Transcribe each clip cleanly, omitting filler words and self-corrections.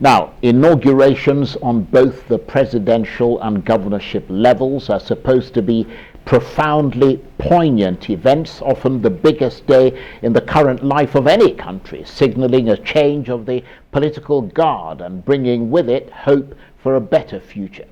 Now, inaugurations on both the presidential and governorship levels are supposed to be profoundly poignant events, often the biggest day in the current life of any country, signaling a change of the political guard and bringing with it hope for a better future.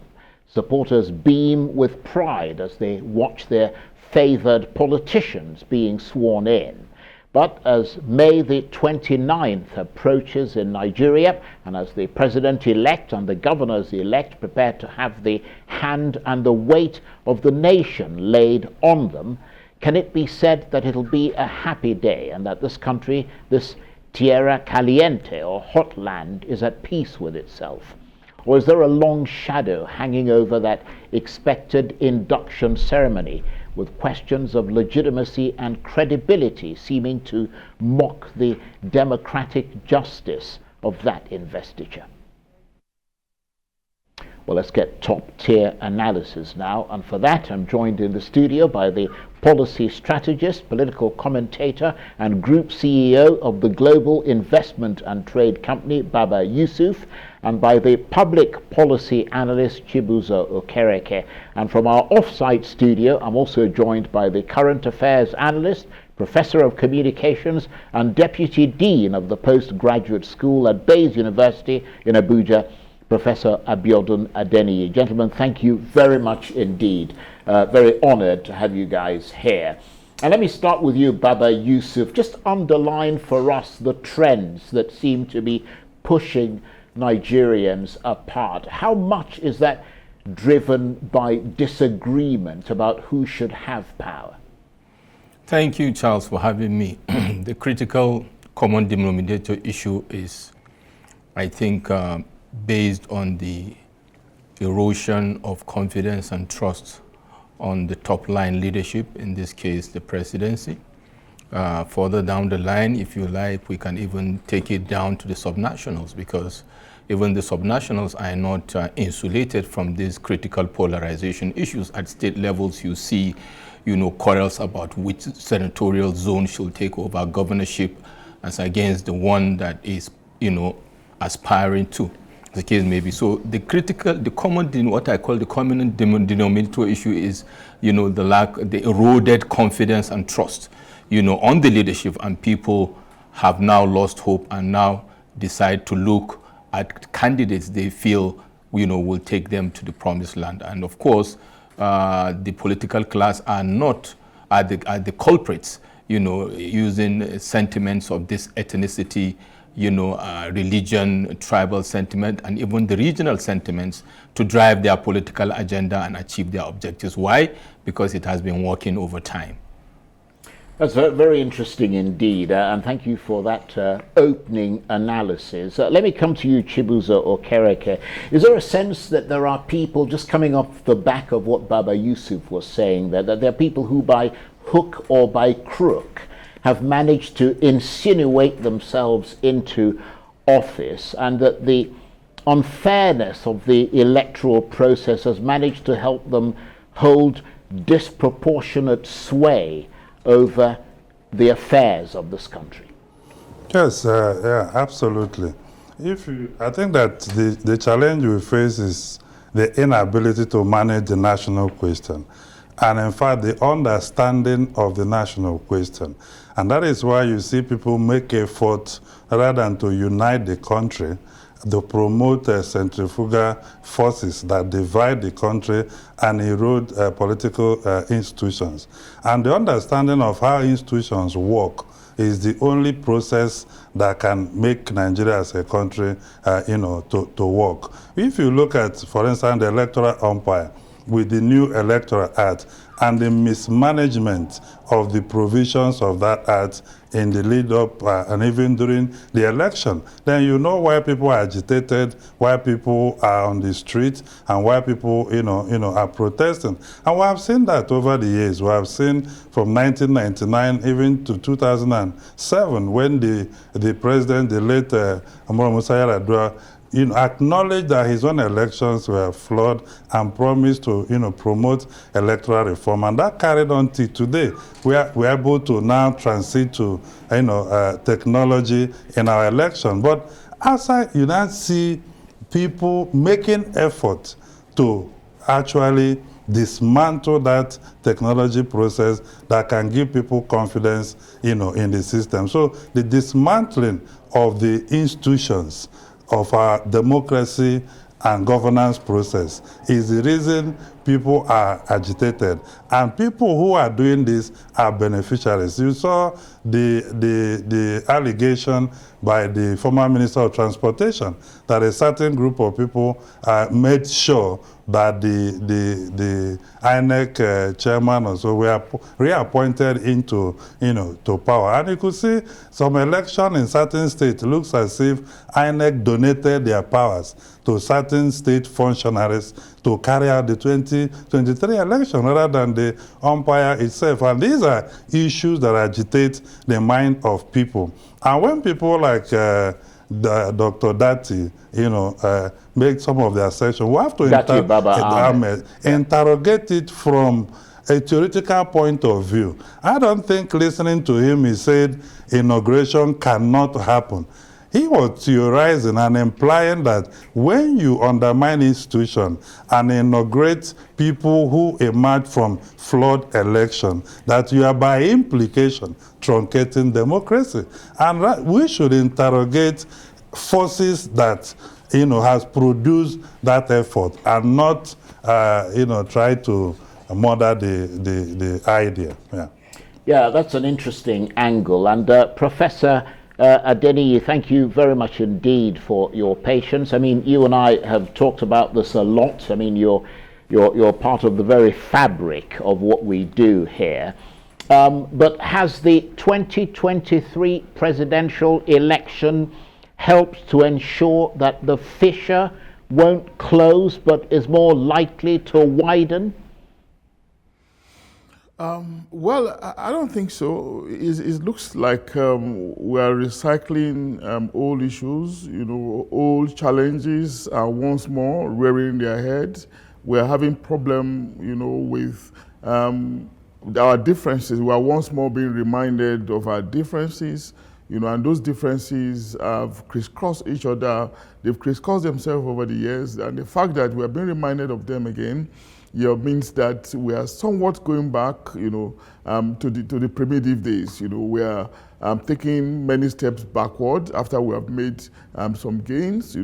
Supporters beam with pride as they watch their favored politicians being sworn in. But as May the 29th approaches in Nigeria, and as the president-elect and the governors-elect prepare to have the hand and the weight of the nation laid on them, can it be said that it'll be a happy day and that this country, this tierra caliente or hot land, is at peace with itself? Or is there a long shadow hanging over that expected induction ceremony, with questions of legitimacy and credibility seeming to mock the democratic justice of that investiture? Well, let's get top-tier analysis now, and for that I'm joined in the studio by the policy strategist, political commentator, and group CEO of the global investment and trade company, Baba Yusuf, and by the public policy analyst, Chibuzo Okereke. And from our off-site studio, I'm also joined by the current affairs analyst, Professor of Communications, and Deputy Dean of the Postgraduate School at Bayes University in Abuja, Professor Abiodun Adeniyi. Gentlemen, thank you very much indeed. Very honored to have you guys here. And let me start with you, Baba Yusuf. Just underline for us the trends that seem to be pushing Nigerians apart. How much is that driven by disagreement about who should have power? Thank you, Charles, for having me. The critical common denominator issue is, I think, based on the erosion of confidence and trust on the top line leadership, in this case the presidency. Further down the line, if you like, we can even take it down to the subnationals, because even the subnationals are not insulated from these critical polarization issues. At state levels, you see, quarrels about which senatorial zone should take over governorship as against the one that is, aspiring to. The case may be. So what I call the common denominator issue is, the eroded confidence and trust, on the leadership, and people have now lost hope and now decide to look at candidates they feel, will take them to the promised land. And of course, the political class are the culprits, using sentiments of this ethnicity, religion, tribal sentiment, and even the regional sentiments to drive their political agenda and achieve their objectives. Why? Because it has been working over time. That's very interesting indeed, and thank you for that opening analysis. Let me come to you, Chibuzo Okereke. Is there a sense that there are people, just coming off the back of what Baba Yusuf was saying, that there are people who by hook or by crook have managed to insinuate themselves into office, and that the unfairness of the electoral process has managed to help them hold disproportionate sway over the affairs of this country? Yes, yeah, absolutely. I think that the challenge we face is the inability to manage the national question, and in fact the understanding of the national question. And that is why you see people make effort, rather than to unite the country, to promote centrifugal forces that divide the country and erode political institutions. And the understanding of how institutions work is the only process that can make Nigeria as a country, to work. If you look at, for instance, the electoral umpire with the new electoral act and the mismanagement of the provisions of that act in the lead up and even during the election, then you know why people are agitated, why people are on the street, and why people are protesting. And we have seen that over the years. We have seen from 1999 even to 2007, when the president, the late Umaru Musa Yar'Adua, acknowledged that his own elections were flawed and promised to, promote electoral reform. And that carried on till today. We're able to now transit to, technology in our election. But Outside, you now see people making effort to actually dismantle that technology process that can give people confidence, in the system. So the dismantling of the institutions of our democracy and governance process is the reason people are agitated. And people who are doing this are beneficiaries. You saw the allegation by the former Minister of Transportation that a certain group of people made sure that the INEC chairman or so were reappointed into, to power. And you could see some election in certain states looks as if INEC donated their powers to certain state functionaries to carry out the 2023 election rather than the umpire itself. And these are issues that agitate the mind of people. And when people like Dr. Dati, make some of the assertions, we have to interrogate it from a theoretical point of view. I don't think listening to him, he said inauguration cannot happen. He was theorizing and implying that when you undermine institution and inaugurate people who emerge from flawed election, that you are by implication truncating democracy. And we should interrogate forces that has produced that effort and not try to murder the idea. Yeah, that's an interesting angle. And Professor Adeniyi, thank you very much indeed for your patience. I mean, you and I have talked about this a lot. I mean, you're part of the very fabric of what we do here. But has the 2023 presidential election helped to ensure that the fissure won't close but is more likely to widen? Well, I don't think so. It looks like we are recycling old issues, old challenges are once more rearing their head. We're having problem, with our differences. We are once more being reminded of our differences, and those differences have crisscrossed each other. They've crisscrossed themselves over the years, and the fact that we are being reminded of them again means that we are somewhat going back, to the primitive days. We are taking many steps backward after we have made some gains.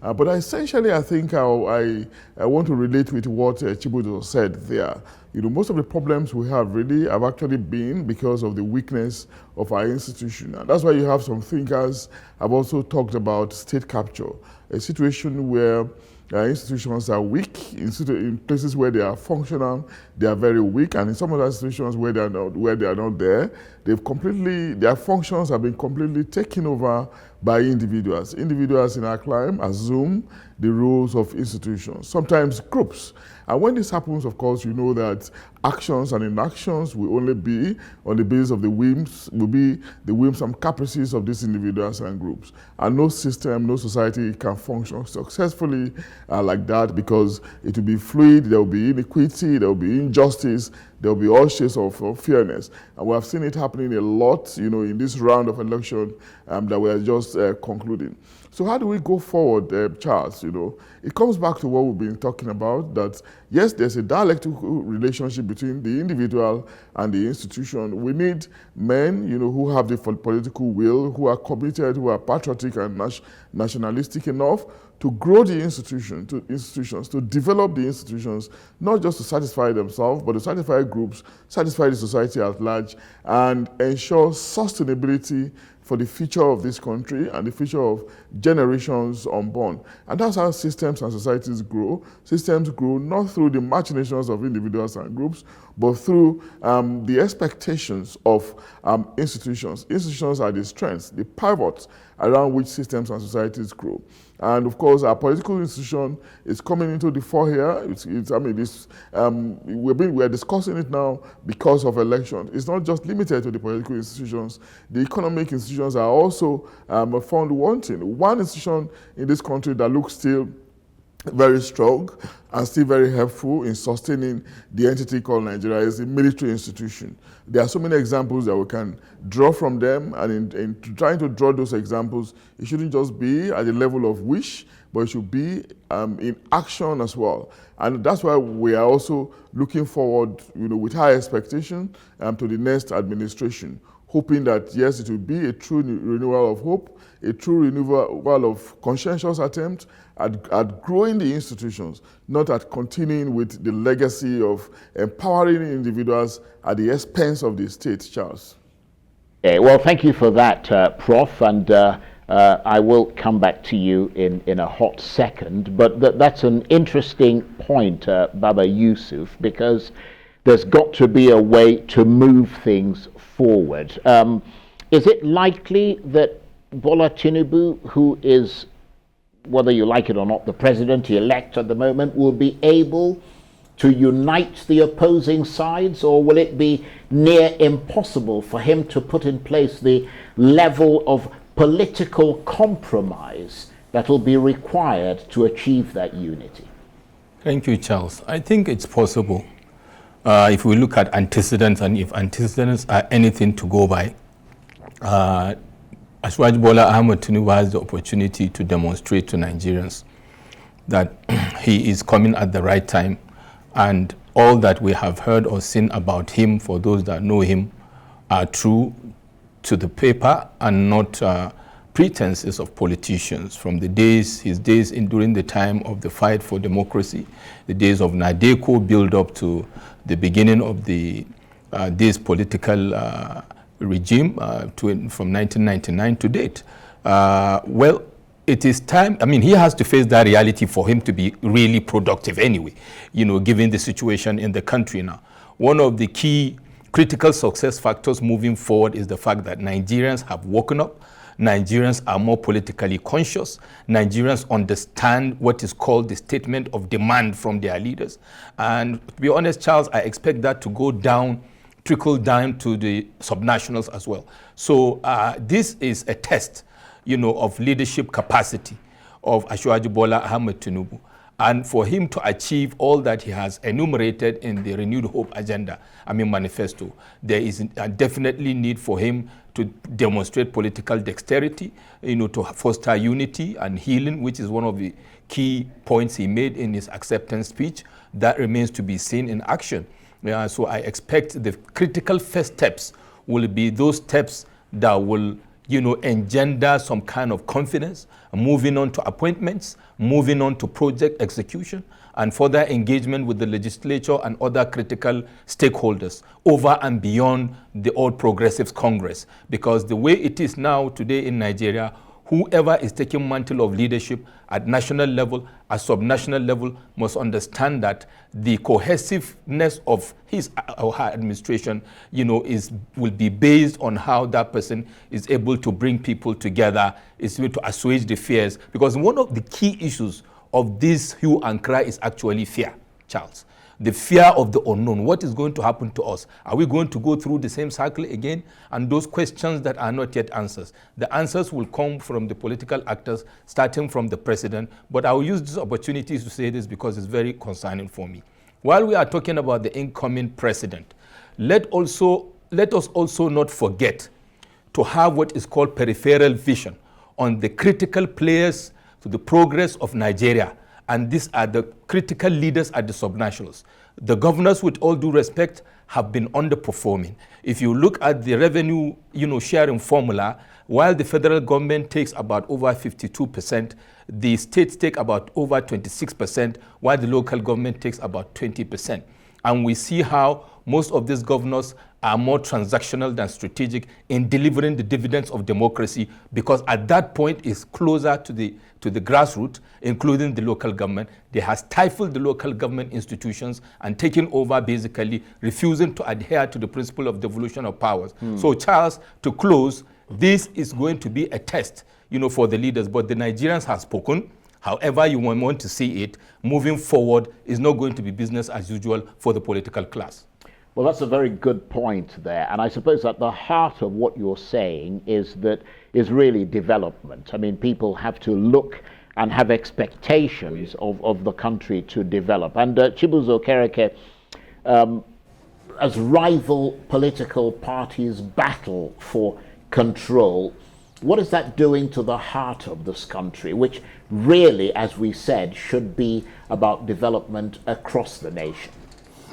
But essentially, I think I want to relate with what Chibuzo said there. Most of the problems we have really have actually been because of the weakness of our institution. And that's why you have some thinkers have also talked about state capture, a situation where institutions are weak. In places where they are functional, they are very weak, and in some other institutions where they are not there, their functions have been completely taken over by individuals. Individuals in our climb assume the roles of institutions, sometimes groups. And when this happens, of course, you know that actions and inactions will only be on the basis of the whims and caprices of these individuals and groups. And no system, no society can function successfully like that, because it will be fluid, there will be inequity, there will be injustice, there will be all shades of fairness. And we have seen it happening a lot, in this round of election that we are just concluding. So how do we go forward, Charles? It comes back to what we've been talking about, that yes, there's a dialectical relationship between the individual and the institution. We need men, who have the political will, who are committed, who are patriotic and nationalistic enough to grow the institutions, to develop the institutions, not just to satisfy themselves, but to satisfy groups, satisfy the society at large, and ensure sustainability for the future of this country and the future of generations unborn. And that's how systems and societies grow. Systems grow not through the machinations of individuals and groups, but through the expectations of institutions. Institutions are the strengths, the pivots around which systems and societies grow. And of course, our political institution is coming into the fore here. We're discussing it now because of elections. It's not just limited to the political institutions. The economic institutions are also found wanting. One institution in this country that looks still very strong and still very helpful in sustaining the entity called Nigeria is a military institution. There are so many examples that we can draw from them, and in trying to draw those examples, it shouldn't just be at the level of wish, but it should be in action as well. And that's why we are also looking forward, with high expectation to the next administration, hoping that, yes, it will be a true renewal of hope, a true renewal of conscientious attempt at growing the institutions, not at continuing with the legacy of empowering individuals at the expense of the state, Charles. Okay, well, thank you for that, Prof. And I will come back to you in a hot second. But that's an interesting point, Baba Yusuf, because there's got to be a way to move things forward. Is it likely that Bola Tinubu, who is, whether you like it or not, the president-elect at the moment, will be able to unite the opposing sides, or will it be near impossible for him to put in place the level of political compromise that will be required to achieve that unity? Thank you, Charles. I think it's possible. If we look at antecedents, and if antecedents are anything to go by, Asiwaju Bola Ahmed Tinubu has the opportunity to demonstrate to Nigerians that he is coming at the right time, and all that we have heard or seen about him, for those that know him, are true to the paper and not pretenses of politicians. From his days during the time of the fight for democracy, the days of Nadeko build up to the beginning of this political regime from 1999 to date. Well, it is time. I mean, he has to face that reality for him to be really productive anyway, given the situation in the country now. One of the key critical success factors moving forward is the fact that Nigerians have woken up. Nigerians are more politically conscious. Nigerians understand what is called the statement of demand from their leaders. And to be honest, Charles, I expect that to go down, trickle down to the subnationals as well. So this is a test, of leadership capacity of Asiwaju Bola Ahmed Tinubu. And for him to achieve all that he has enumerated in the Renewed Hope agenda, manifesto, there is definitely need for him to demonstrate political dexterity, to foster unity and healing, which is one of the key points he made in his acceptance speech. That remains to be seen in action. So I expect the critical first steps will be those steps that will, engender some kind of confidence, moving on to appointments, moving on to project execution, and further engagement with the legislature and other critical stakeholders over and beyond the All Progressives Congress. Because the way it is now today in Nigeria, whoever is taking mantle of leadership at national level, at subnational level, must understand that the cohesiveness of his or her administration, will be based on how that person is able to bring people together, is able to assuage the fears. Because one of the key issues of this hue and cry is actually fear, Charles. The fear of the unknown. What is going to happen to us? Are we going to go through the same cycle again? And those questions that are not yet answers. The answers will come from the political actors, starting from the president. But I will use this opportunity to say this because it's very concerning for me. While we are talking about the incoming president, let us also not forget to have what is called peripheral vision on the critical players to the progress of Nigeria. And these are the critical leaders at the subnationals. The governors, with all due respect, have been underperforming. If you look at the revenue, sharing formula, while the federal government takes about over 52%, the states take about over 26%, while the local government takes about 20%. And we see how most of these governors are more transactional than strategic in delivering the dividends of democracy, because at that point it's closer to the grassroots, including the local government. They have stifled the local government institutions and taken over, basically refusing to adhere to the principle of devolution of powers. So Charles, to close, this is going to be a test, for the leaders, but the Nigerians have spoken. However you want to see it, moving forward is not going to be business as usual for the political class. Well, that's a very good point there. And I suppose at the heart of what you're saying is really development. I mean, people have to look and have expectations of the country to develop. And Chibuzo, Okereke, as rival political parties battle for control, what is that doing to the heart of this country, which really, as we said, should be about development across the nation?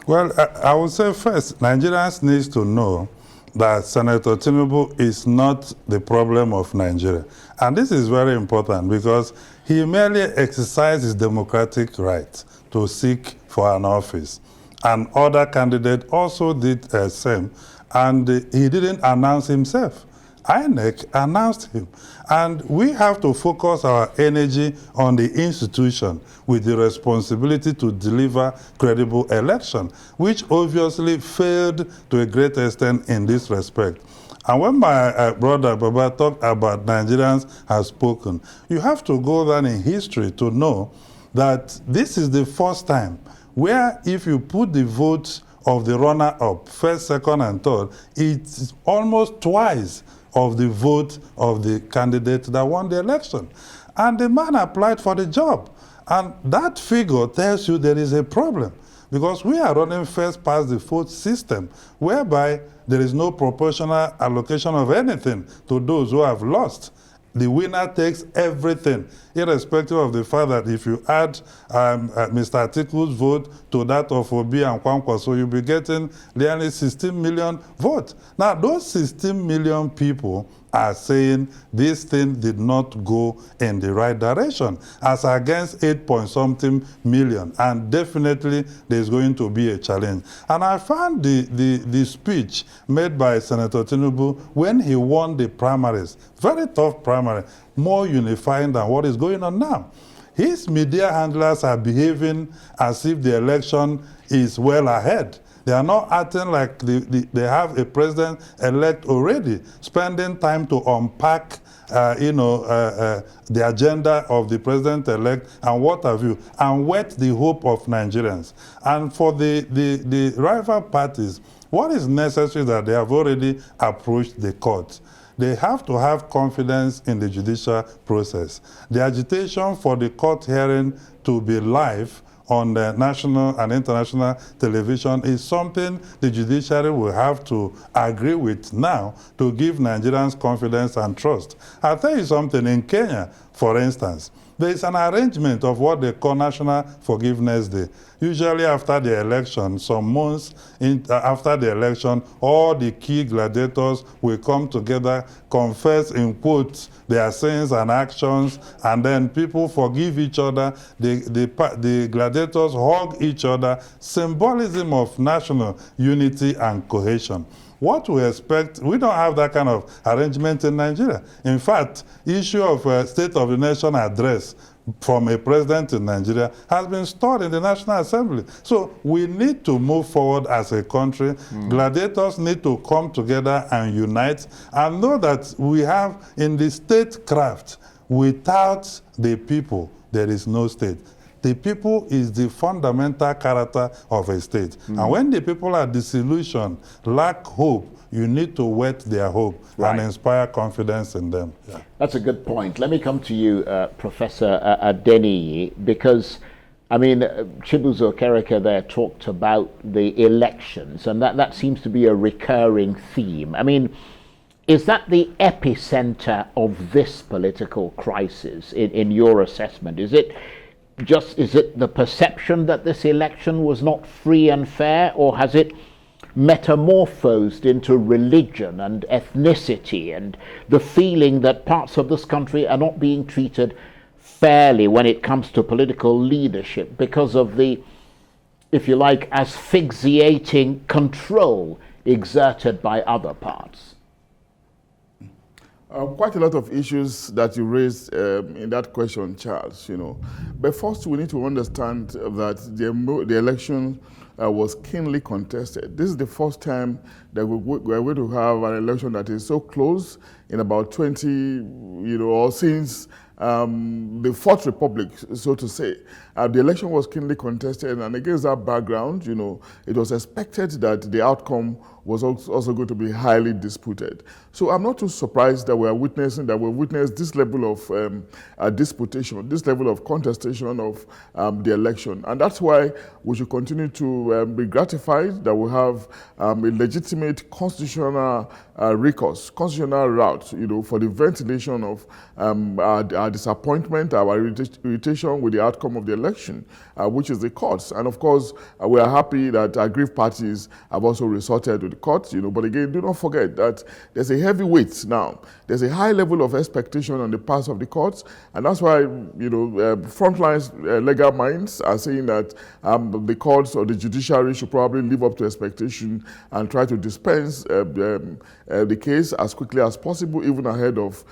Well, I would say first, Nigerians need to know that Senator Tinubu is not the problem of Nigeria. And this is very important because he merely exercised his democratic right to seek for an office. And other candidates also did the same. And he didn't announce himself. INEC announced him. And we have to focus our energy on the institution with the responsibility to deliver credible election, which obviously failed to a great extent in this respect. And when my brother Baba talked about Nigerians have spoken, you have to go down in history to know that this is the first time where if you put the votes of the runner-up, first, second, and third, it's almost twice of the vote of the candidate that won the election. And the man applied for the job. And that figure tells you there is a problem, because we are running first past the vote system, whereby there is no proportional allocation of anything to those who have lost. The winner takes everything, irrespective of the fact that if you add Mr. Atiku's vote to that of Obi and Kwankwaso, you'll be getting nearly 16 million votes. Now, those 16 million people are saying this thing did not go in the right direction, as against 8-point-something million. And definitely there's going to be a challenge. And I found the speech made by Senator Tinubu when he won the primaries, very tough primary, more unifying than what is going on now. His media handlers are behaving as if the election is well ahead. They are not acting like they have a president-elect already, spending time to unpack the agenda of the president-elect and what have you, and whet the hope of Nigerians. And for the rival parties, what is necessary is that they have already approached the court. They have to have confidence in the judicial process. The agitation for the court hearing to be live on the national and international television is something the judiciary will have to agree with now to give Nigerians confidence and trust. I'll tell you something, in Kenya, for instance, there is an arrangement of what they call National Forgiveness Day. Usually after the election, some months after the election, all the key gladiators will come together, confess in quotes their sins and actions, and then people forgive each other. The gladiators hug each other, symbolism of national unity and cohesion. What we expect, we don't have that kind of arrangement in Nigeria. In fact, issue of a State of the Nation address from a president in Nigeria has been stored in the National Assembly. So we need to move forward as a country. Gladiators need to come together and unite and know that we have in the statecraft, without the people, there is no state. The people is the fundamental character of a state. And when the people are disillusioned, lack hope, you need to whet their hope and inspire confidence in them. Yeah. That's a good point. Let me come to you, Professor Adeniyi, because, I mean, Chibuzo Okereke there talked about the elections, and that seems to be a recurring theme. I mean, is that the epicenter of this political crisis in your assessment? Is it the perception that this election was not free and fair, or has it metamorphosed into religion and ethnicity and the feeling that parts of this country are not being treated fairly when it comes to political leadership because of the, if you like, asphyxiating control exerted by other parts? Quite a lot of issues that you raised in that question, Charles, But first, we need to understand that the election was keenly contested. This is the first time that we're going to have an election that is so close in about 20, or since the Fourth Republic, so to say. The election was keenly contested, and against that background, it was expected that the outcome was also going to be highly disputed. So I'm not too surprised that we've witnessed this level of disputation, this level of contestation of the election. And that's why we should continue to be gratified that we have a legitimate constitutional recourse, constitutional route, for the ventilation of our disappointment, our irritation with the outcome of the election, which is the courts. And of course, we are happy that aggrieved parties have also resorted to the courts, but again, do not forget that there's a heavy weight now. There's a high level of expectation on the part of the courts, and that's why, frontline legal minds are saying that the courts or the judiciary should probably live up to expectation and try to dispense the case as quickly as possible, even ahead of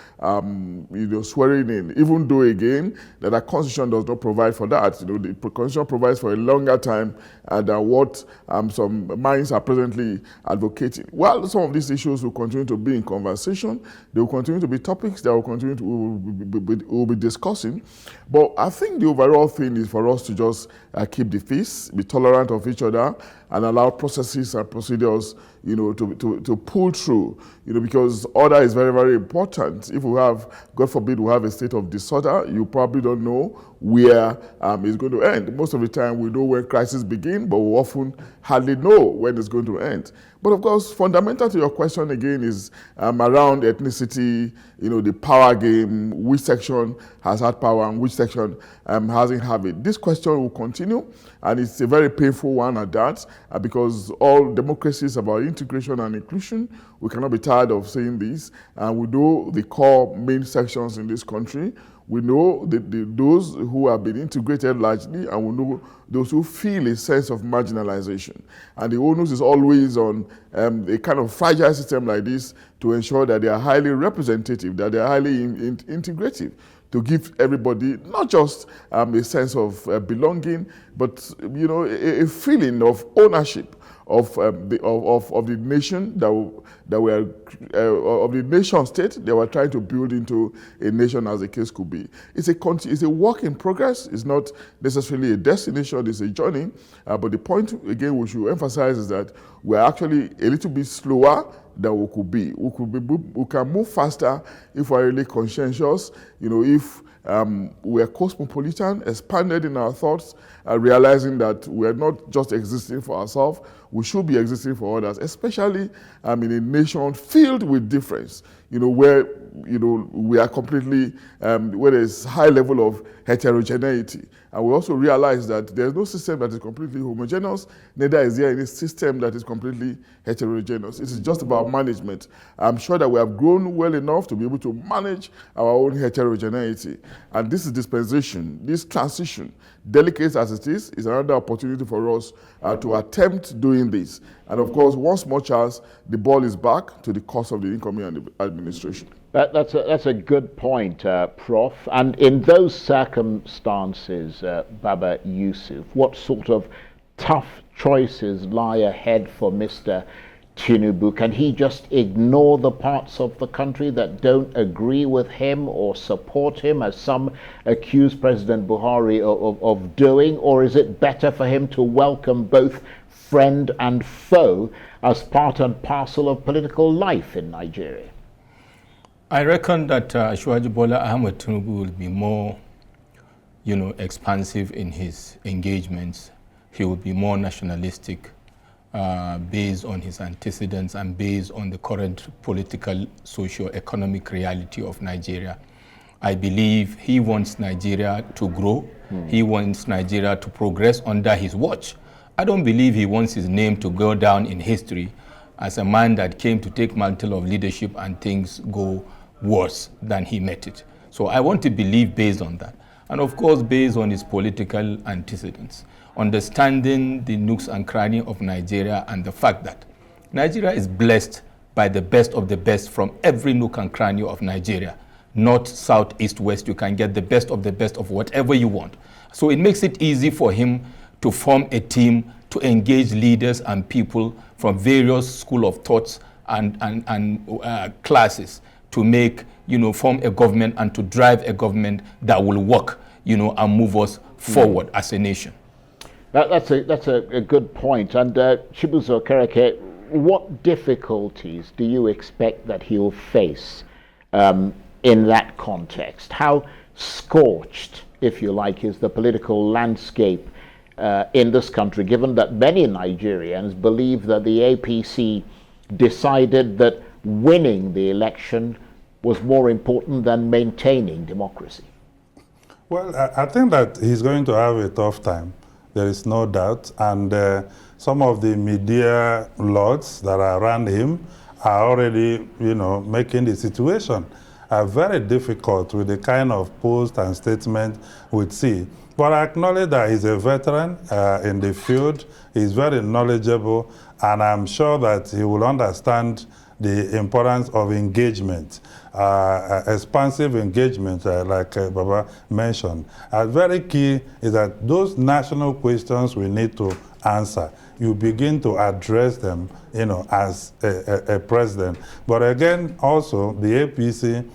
swearing in, even though, again, that our constitution does not provide for that. The constitution provides for a longer time than what some minds are presently advocating. While some of these issues will continue to be in conversation, they will continue to be topics that we'll be discussing. But I think the overall thing is for us to just keep the peace, be tolerant of each other, and allow processes and procedures, to pull through, because order is very, very important. If we have, God forbid, we have a state of disorder, you probably don't know where it's going to end. Most of the time, we know when crises begin, but we often hardly know when it's going to end. But of course, fundamental to your question again is around ethnicity, the power game, which section has had power and which section hasn't had it. This question will continue, and it's a very painful one at that, because all democracy is about integration and inclusion. We cannot be tired of saying this, and we know the core main sections in this country. We know those who have been integrated largely, and we know those who feel a sense of marginalization. And the onus is always on a kind of fragile system like this to ensure that they are highly representative, that they are highly integrative, to give everybody not just a sense of belonging, but a feeling of ownership of the nation of the nation state they were trying to build into a nation, as the case could be. It's a work in progress. It's not necessarily a destination. It's a journey. But the point again we should emphasize is that we're actually a little bit slower than we could be. We can move faster if we're really conscientious. If we are cosmopolitan, expanded in our thoughts, realizing that we are not just existing for ourselves, we should be existing for others, especially in a nation filled with difference, where we are completely, where there's high level of heterogeneity. And we also realize that there's no system that is completely homogeneous, neither is there any system that is completely heterogeneous. It is just about management. I'm sure that we have grown well enough to be able to manage our own heterogeneity. And this dispensation, this transition, delicate as it is another opportunity for us to attempt doing this. And of course, once more, Charles, the ball is back to the course of the incoming administration. That's a good point, Prof. And in those circumstances, Baba Yusuf, what sort of tough choices lie ahead for Mr. Tinubu? Can he just ignore the parts of the country that don't agree with him or support him, as some accuse President Buhari of doing? Or is it better for him to welcome both friend and foe as part and parcel of political life in Nigeria? I reckon that Asiwaju Bola Ahmed Tinubu will be more, expansive in his engagements. He will be more nationalistic, based on his antecedents and based on the current political, socio-economic reality of Nigeria. I believe he wants Nigeria to grow. He wants Nigeria to progress under his watch. I don't believe he wants his name to go down in history as a man that came to take mantle of leadership and things go worse than he met it. So I want to believe based on that. And of course, based on his political antecedents, understanding the nooks and crannies of Nigeria and the fact that Nigeria is blessed by the best of the best from every nook and cranny of Nigeria. North, south, east, west, you can get the best of whatever you want. So it makes it easy for him to form a team to engage leaders and people from various school of thoughts and classes to make, form a government and to drive a government that will work, and move us forward as a nation. That's a good point. And Chibuzo Okereke, what difficulties do you expect that he'll face in that context? How scorched, if you like, is the political landscape in this country, given that many Nigerians believe that the APC decided that winning the election was more important than maintaining democracy? Well, I think that he's going to have a tough time. There is no doubt. And some of the media lords that are around him are already, making the situation very difficult with the kind of post and statement we see. But I acknowledge that he's a veteran in the field. He's very knowledgeable, and I'm sure that he will understand the importance of engagement, expansive engagement, like Baba mentioned. Very key is that those national questions we need to answer. You begin to address them, as a president. But again, also, the APC,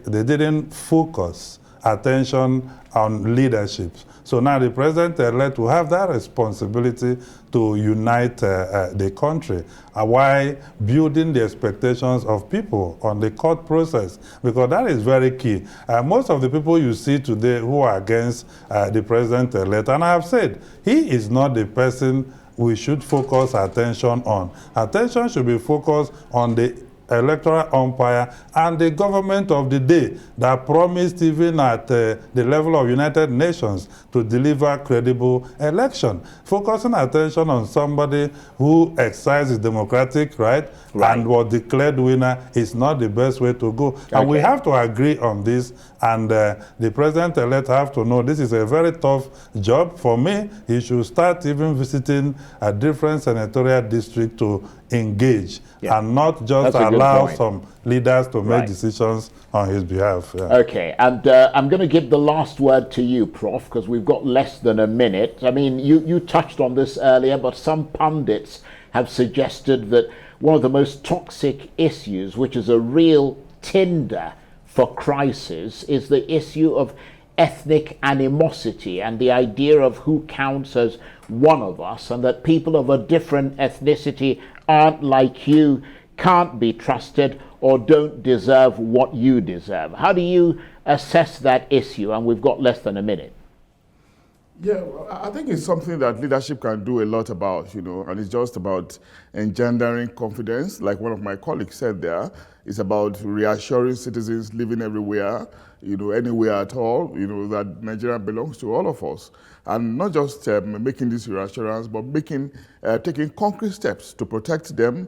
they didn't focus attention on leadership. So now the president-elect will have that responsibility to unite the country while building the expectations of people on the court process, because that is very key. Most of the people you see today who are against the president-elect, and I have said, he is not the person we should focus attention on. Attention should be focused on the electoral umpire and the government of the day that promised, even at the level of United Nations, to deliver credible election. Focusing attention on somebody who exercises democratic right and was declared winner is not the best way to go. Okay. And we have to agree on this, and the president-elect have to know this is a very tough job. For me, he should start even visiting a different senatorial district to engage, and not just allow some leaders to make decisions on his behalf. Okay, and I'm going to give the last word to you, Prof, because we've got less than a minute. I mean, you touched on this earlier, but some pundits have suggested that one of the most toxic issues, which is a real tinder for crisis, is the issue of ethnic animosity and the idea of who counts as one of us, and that people of a different ethnicity aren't like you, can't be trusted, or don't deserve what you deserve. How do you assess that issue? And we've got less than a minute. Yeah, I think it's something that leadership can do a lot about, and it's just about engendering confidence. Like one of my colleagues said there, it's about reassuring citizens living everywhere, anywhere at all, that Nigeria belongs to all of us. And not just making this reassurance, but taking concrete steps to protect them,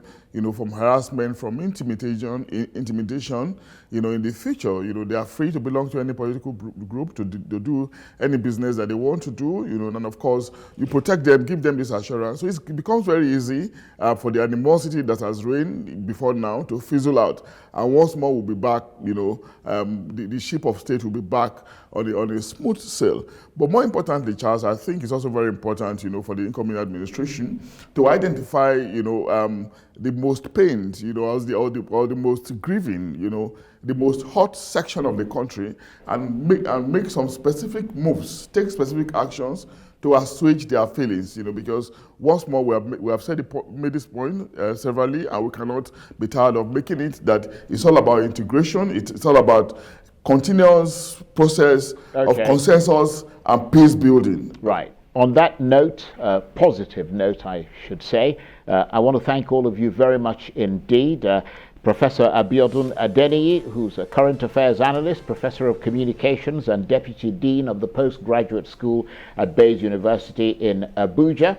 from harassment, from intimidation, in the future, they are free to belong to any political group, to do any business that they want to do, and of course, you protect them, give them this assurance. So it becomes very easy for the animosity that has reigned before now to fizzle out. And once more, we'll be back, the ship of state will be back on a smooth sail. But more importantly, Charles, I think it's also very important, for the incoming administration to identify, the most pained, or the most grieving, the most hot section of the country, and make some specific moves, take specific actions to assuage their feelings, because once more we have made this point severally, and we cannot be tired of making it that it's all about integration, it's all about continuous process of consensus and peace building. Right. On that note, positive note, I should say, I want to thank all of you very much indeed. Professor Abiodun Adeniyi, who's a current affairs analyst, professor of communications and deputy dean of the postgraduate school at Bayes University in Abuja.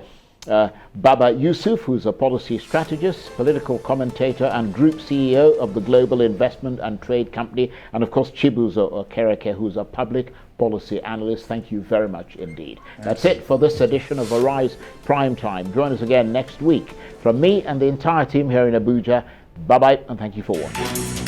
Baba Yusuf, who's a policy strategist, political commentator and group CEO of the Global Investment and Trade Company, and of course Chibuzo Okereke, who's a public policy analyst. Thank you very much indeed. That's it for this edition of Arise Prime Time. Join us again next week. From me and the entire team here in Abuja, bye-bye and thank you for watching.